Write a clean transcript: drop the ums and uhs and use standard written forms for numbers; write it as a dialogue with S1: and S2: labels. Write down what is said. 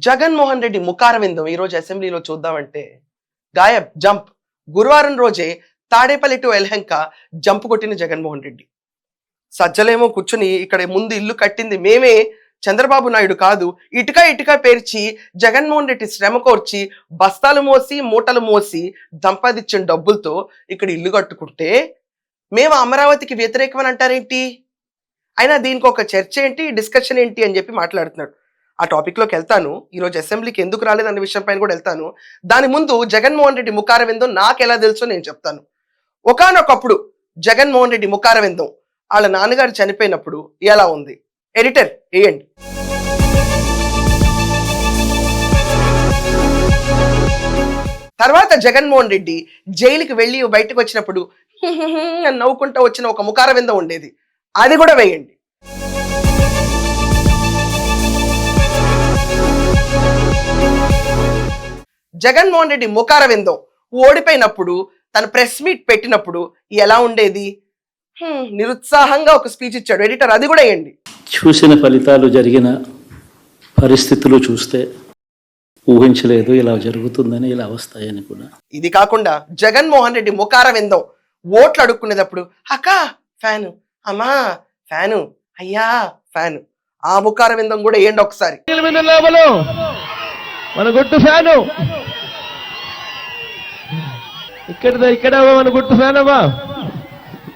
S1: జగన్మోహన్ రెడ్డి ముఖారవిందం ఈరోజు అసెంబ్లీలో చూద్దామంటే గాయబ్ జంప్. గురువారం రోజే తాడేపల్లి టు ఎల్హంక జంప్ కొట్టిన జగన్మోహన్ రెడ్డి. సజ్జలేమో కూర్చుని ఇక్కడ ముందు ఇల్లు కట్టింది మేమే, చంద్రబాబు నాయుడు కాదు, ఇటుక ఇటుక పేర్చి జగన్మోహన్ రెడ్డి శ్రమ కోర్చి బస్తాలు మోసి మూటలు మోసి దంపాదిచ్చిన డబ్బులతో ఇక్కడ ఇల్లు కట్టుకుంటే మేము అమరావతికి వ్యతిరేకమని అంటారేంటి? అయినా దీనికి ఒక చర్చ ఏంటి, డిస్కషన్ ఏంటి అని చెప్పి మాట్లాడుతున్నాడు. ఆ టాపిక్లోకి వెళ్తాను. ఈరోజు అసెంబ్లీకి ఎందుకు రాలేదన్న విషయం పైన కూడా వెళ్తాను. దాని ముందు జగన్మోహన్ రెడ్డి ముఖారవిందం నాకు ఎలా తెలుసో నేను చెప్తాను. ఒకానొకప్పుడు జగన్మోహన్ రెడ్డి ముఖారవిందం వాళ్ళ నాన్నగారు చనిపోయినప్పుడు ఎలా ఉంది? ఎడిటర్ వేయండి. తర్వాత జగన్మోహన్ రెడ్డి జైలుకి వెళ్ళి బయటకు వచ్చినప్పుడు అని నవ్వుకుంటూ వచ్చిన ఒక ముఖారవిందం ఉండేది, అది కూడా వేయండి. జగన్మోహన్ రెడ్డి ముఖారవిందం ఓడిపోయినప్పుడు తన ప్రెస్ మీట్ పెట్టినప్పుడు ఎలా ఉండేది? నిరుత్సాహంగా ఒక స్పీచ్ ఇచ్చాడు. ఎడిటర్ అది కూడా వేయండి.
S2: చూసిన ఫలితాలు, జరిగిన పరిస్థితులు చూస్తే ఊహించలేదు ఇలా జరుగుతుందని, ఇలా వస్తాయని కూడా.
S1: ఇది కాకుండా జగన్మోహన్ రెడ్డి ముఖారవిందం ఓట్లు అడుక్కునేటప్పుడు అక్క ఫ్యాను, అమ్మా ఫ్యాను, అయ్యా ఫ్యాను, ఆ ముఖారవిందం కూడా వేయండి ఒకసారి.
S3: మన గుట్టు ఫ్యాను ఇక్కడ మన గుట్టు ఫ్యాన్ అమ్మా.